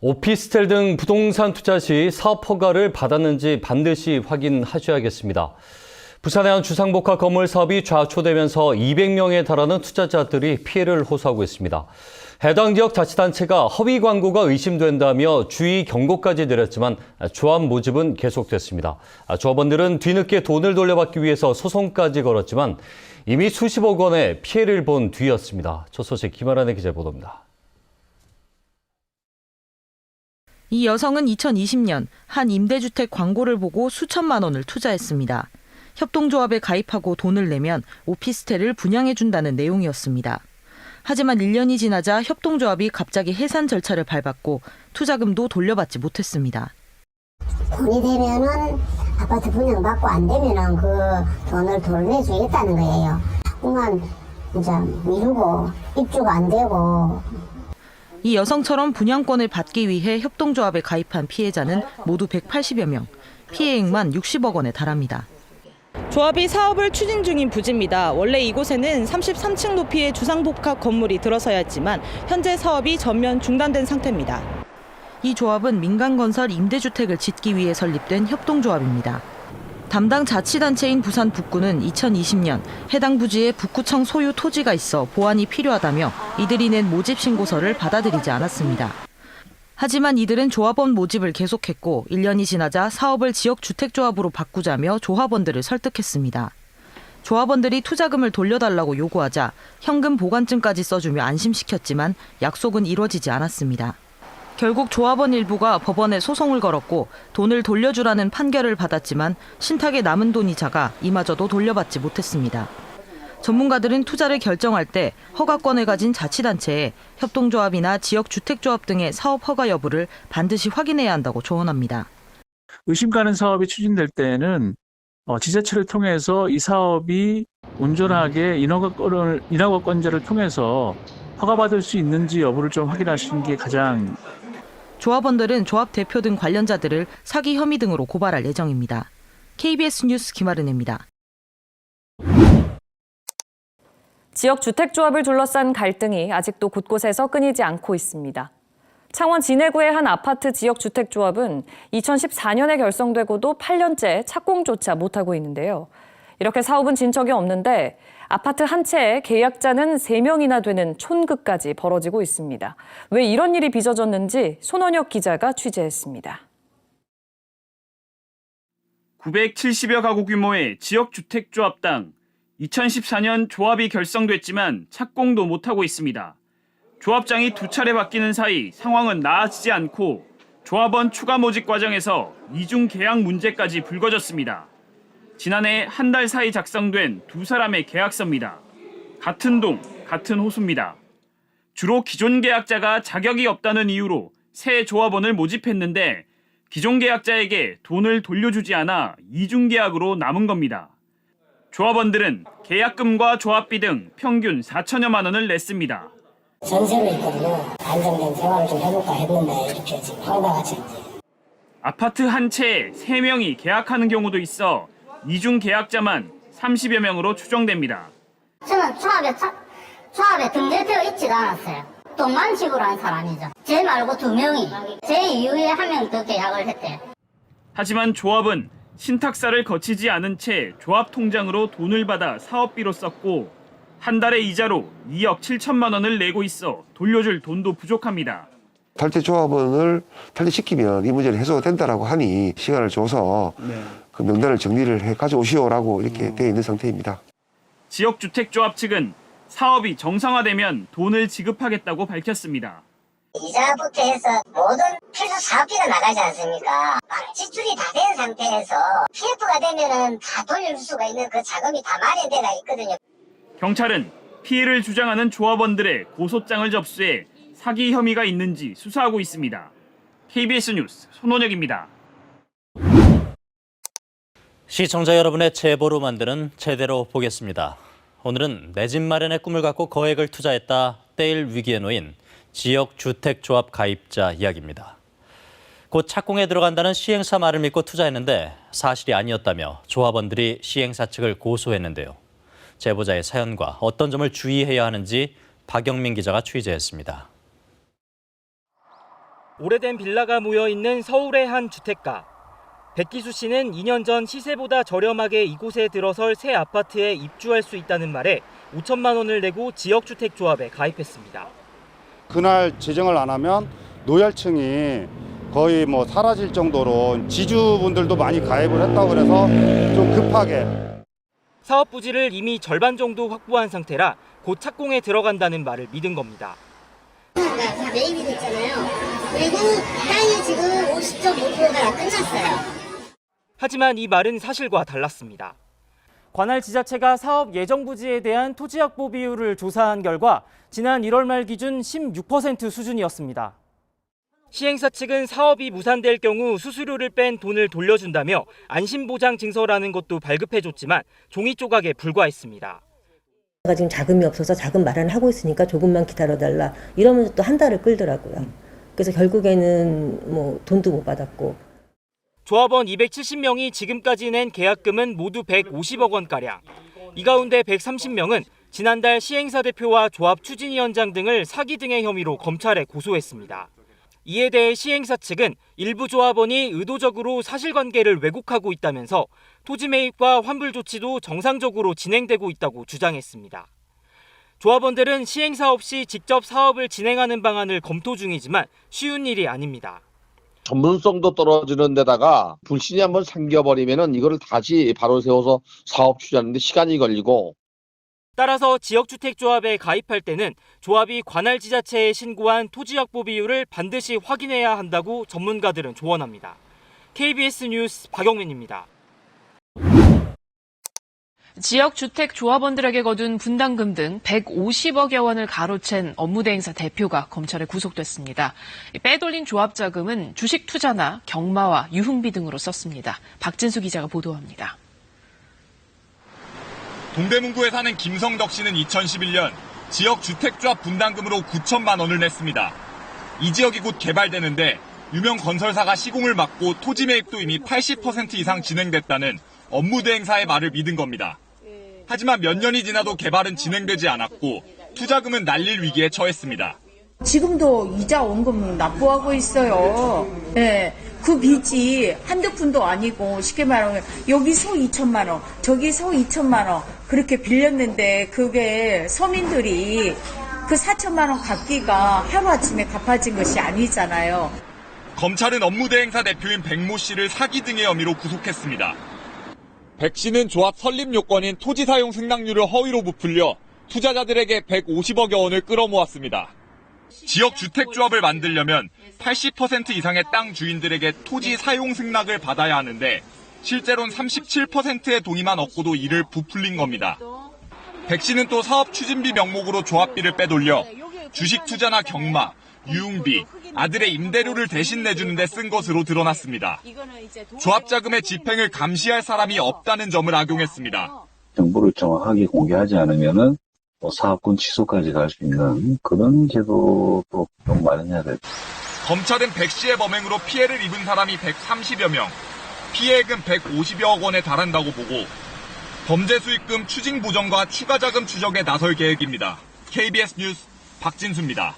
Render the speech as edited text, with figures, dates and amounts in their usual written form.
오피스텔 등 부동산 투자 시 사업 허가를 받았는지 반드시 확인하셔야겠습니다. 부산의 한 주상복합 건물 사업이 좌초되면서 200명에 달하는 투자자들이 피해를 호소하고 있습니다. 해당 지역 자치단체가 허위 광고가 의심된다며 주의 경고까지 내렸지만 조합 모집은 계속됐습니다. 조합원들은 뒤늦게 돈을 돌려받기 위해서 소송까지 걸었지만 이미 수십억 원의 피해를 본 뒤였습니다. 저 소식 김아란의 기자 보도입니다. 이 여성은 2020년 한 임대주택 광고를 보고 수천만 원을 투자했습니다. 협동조합에 가입하고 돈을 내면 오피스텔을 분양해준다는 내용이었습니다. 하지만 1년이 지나자 협동조합이 갑자기 해산 절차를 밟았고 투자금도 돌려받지 못했습니다. 돈이 되면은 아파트 분양받고 안 되면은 그 돈을 돌려주겠다는 거예요. 자꾸만 이제 미루고 입주가 안 되고. 이 여성처럼 분양권을 받기 위해 협동조합에 가입한 피해자는 모두 180여 명, 피해액만 60억 원에 달합니다. 조합이 사업을 추진 중인 부지입니다. 원래 이곳에는 33층 높이의 주상복합 건물이 들어서야 했지만 현재 사업이 전면 중단된 상태입니다. 이 조합은 민간건설 임대주택을 짓기 위해 설립된 협동조합입니다. 담당 자치단체인 부산 북구는 2020년 해당 부지에 북구청 소유 토지가 있어 보완이 필요하다며 이들이 낸 모집 신고서를 받아들이지 않았습니다. 하지만 이들은 조합원 모집을 계속했고 1년이 지나자 사업을 지역주택조합으로 바꾸자며 조합원들을 설득했습니다. 조합원들이 투자금을 돌려달라고 요구하자 현금 보관증까지 써주며 안심시켰지만 약속은 이루어지지 않았습니다. 결국 조합원 일부가 법원에 소송을 걸었고 돈을 돌려주라는 판결을 받았지만 신탁에 남은 돈이 작아 이마저도 돌려받지 못했습니다. 전문가들은 투자를 결정할 때 허가권을 가진 자치단체에 협동조합이나 지역주택조합 등의 사업 허가 여부를 반드시 확인해야 한다고 조언합니다. 의심 가는 사업이 추진될 때는 지자체를 통해서 이 사업이 온전하게 인허가권자를 통해서 허가받을 수 있는지 여부를 좀 확인하시는 게 가장. 조합원들은 조합 대표 등 관련자들을 사기 혐의 등으로 고발할 예정입니다. KBS 뉴스 김아른입니다. 지역 주택조합을 둘러싼 갈등이 아직도 곳곳에서 끊이지 않고 있습니다. 창원 진해구의 한 아파트 지역주택조합은 2014년에 결성되고도 8년째 착공조차 못하고 있는데요. 이렇게 사업은 진척이 없는데 아파트 한 채에 계약자는 3명이나 되는 촌극까지 벌어지고 있습니다. 왜 이런 일이 빚어졌는지 손원혁 기자가 취재했습니다. 970여 가구 규모의 지역주택조합당 2014년 조합이 결성됐지만 착공도 못하고 있습니다. 조합장이 2차례 바뀌는 사이 상황은 나아지지 않고 조합원 추가 모집 과정에서 이중 계약 문제까지 불거졌습니다. 지난해 한 달 사이 작성된 2사람의 계약서입니다. 같은 동, 같은 호수입니다. 주로 기존 계약자가 자격이 없다는 이유로 새 조합원을 모집했는데 기존 계약자에게 돈을 돌려주지 않아 이중 계약으로 남은 겁니다. 조합원들은 계약금과 조합비 등 평균 4천여만 원을 냈습니다. 전세로 있거든요. 안정된 생활을 좀 해볼까 했는데 이렇게 지금 황당하지. 아파트 한 채에 3명이 계약하는 경우도 있어 이중 계약자만 30여 명으로 추정됩니다. 저는 조합에 등재되어 있지도 않았어요. 돈만 지불한 사람이죠. 제 말고 2명이 제 이후에 1명 더 계약을 했대요. 하지만 조합은 신탁사를 거치지 않은 채 조합 통장으로 돈을 받아 사업비로 썼고 한 달의 이자로 2억 7천만 원을 내고 있어 돌려줄 돈도 부족합니다. 탈퇴 조합원을 탈퇴시키면 이 문제는 해소가 된다라고 하니 시간을 줘서 그 명단을 정리를 해 가져오시오라고 이렇게 되어 있는 상태입니다. 지역주택조합 측은 사업이 정상화되면 돈을 지급하겠다고 밝혔습니다. 이자부터 해서 모든 필수 사업비가 나가지 않습니까? 지출이 다 된 상태에서 PF가 되면은 다 돌려줄 수가 있는 그 자금이 다 마련되어 있거든요. 경찰은 피해를 주장하는 조합원들의 고소장을 접수해 사기 혐의가 있는지 수사하고 있습니다. KBS 뉴스 손원혁입니다. 시청자 여러분의 제보로 만드는 제대로 보겠습니다. 오늘은 내 집 마련의 꿈을 갖고 거액을 투자했다 떼일 위기에 놓인 지역주택조합 가입자 이야기입니다. 곧 착공에 들어간다는 시행사 말을 믿고 투자했는데 사실이 아니었다며 조합원들이 시행사 측을 고소했는데요. 제보자의 사연과 어떤 점을 주의해야 하는지 박영민 기자가 취재했습니다. 오래된 빌라가 모여있는 서울의 한 주택가. 백기수 씨는 2년 전 시세보다 저렴하게 이곳에 들어설 새 아파트에 입주할 수 있다는 말에 5천만 원을 내고 지역주택조합에 가입했습니다. 그날 지정을 안 하면 노열층이 거의 사라질 정도로 지주분들도 많이 가입을 했다고 그래서 좀 급하게. 사업 부지를 이미 절반 정도 확보한 상태라 곧 착공에 들어간다는 말을 믿은 겁니다. 다 매입이 됐잖아요. 그리고 땅이 지금 50.5%가 끝났어요. 하지만 이 말은 사실과 달랐습니다. 관할 지자체가 사업 예정 부지에 대한 토지 확보 비율을 조사한 결과 지난 1월 말 기준 16% 수준이었습니다. 시행사 측은 사업이 무산될 경우 수수료를 뺀 돈을 돌려준다며 안심보장 증서라는 것도 발급해줬지만 종이 조각에 불과했습니다. 지금 자금이 없어서 자금 마련을 하고 있으니까 조금만 기다려달라 이러면서 또 한 달을 끌더라고요. 그래서 결국에는 돈도 못 받았고. 조합원 270명이 지금까지 낸 계약금은 모두 150억 원가량. 이 가운데 130명은 지난달 시행사 대표와 조합 추진위원장 등을 사기 등의 혐의로 검찰에 고소했습니다. 이에 대해 시행사 측은 일부 조합원이 의도적으로 사실관계를 왜곡하고 있다면서 토지 매입과 환불 조치도 정상적으로 진행되고 있다고 주장했습니다. 조합원들은 시행사 없이 직접 사업을 진행하는 방안을 검토 중이지만 쉬운 일이 아닙니다. 전문성도 떨어지는 데다가 불신이 한번 생겨버리면은 이거를 다시 바로 세워서 사업 추진하는데 시간이 걸리고. 따라서 지역주택조합에 가입할 때는 조합이 관할 지자체에 신고한 토지 확보 비율을 반드시 확인해야 한다고 전문가들은 조언합니다. KBS 뉴스 박영민입니다. 지역주택 조합원들에게 거둔 분담금 등 150억여 원을 가로챈 업무대행사 대표가 검찰에 구속됐습니다. 빼돌린 조합 자금은 주식 투자나 경마와 유흥비 등으로 썼습니다. 박진수 기자가 보도합니다. 동대문구에 사는 김성덕 씨는 2011년 지역주택조합 분담금으로 9천만 원을 냈습니다. 이 지역이 곧 개발되는데 유명 건설사가 시공을 막고 토지 매입도 이미 80% 이상 진행됐다는 업무대행사의 말을 믿은 겁니다. 하지만 몇 년이 지나도 개발은 진행되지 않았고 투자금은 날릴 위기에 처했습니다. 지금도 이자 원금 납부하고 있어요. 네, 그 빚이 한두 푼도 아니고 쉽게 말하면 여기서 2천만 원, 저기서 2천만 원 그렇게 빌렸는데 그게 서민들이 그 4천만 원 갚기가 하루아침에 갚아진 것이 아니잖아요. 검찰은 업무대행사 대표인 백모 씨를 사기 등의 혐의로 구속했습니다. 백 씨는 조합 설립 요건인 토지 사용 승낙률을 허위로 부풀려 투자자들에게 150억여 원을 끌어모았습니다. 지역주택조합을 만들려면 80% 이상의 땅 주인들에게 토지 사용 승낙을 받아야 하는데 실제로는 37%의 동의만 얻고도 이를 부풀린 겁니다. 백 씨는 또 사업 추진비 명목으로 조합비를 빼돌려 주식 투자나 경마, 유흥비, 아들의 임대료를 대신 내주는 데 쓴 것으로 드러났습니다. 조합 자금의 집행을 감시할 사람이 없다는 점을 악용했습니다. 정보를 정확하게 공개하지 않으면은 사업권 취소까지 갈 수 있는 그런 제도도 좀 마련해야 될. 검찰은 백 씨의 범행으로 피해를 입은 사람이 130여 명, 피해액은 150여억 원에 달한다고 보고 범죄 수익금 추징 보전과 추가 자금 추적에 나설 계획입니다. KBS 뉴스 박진수입니다.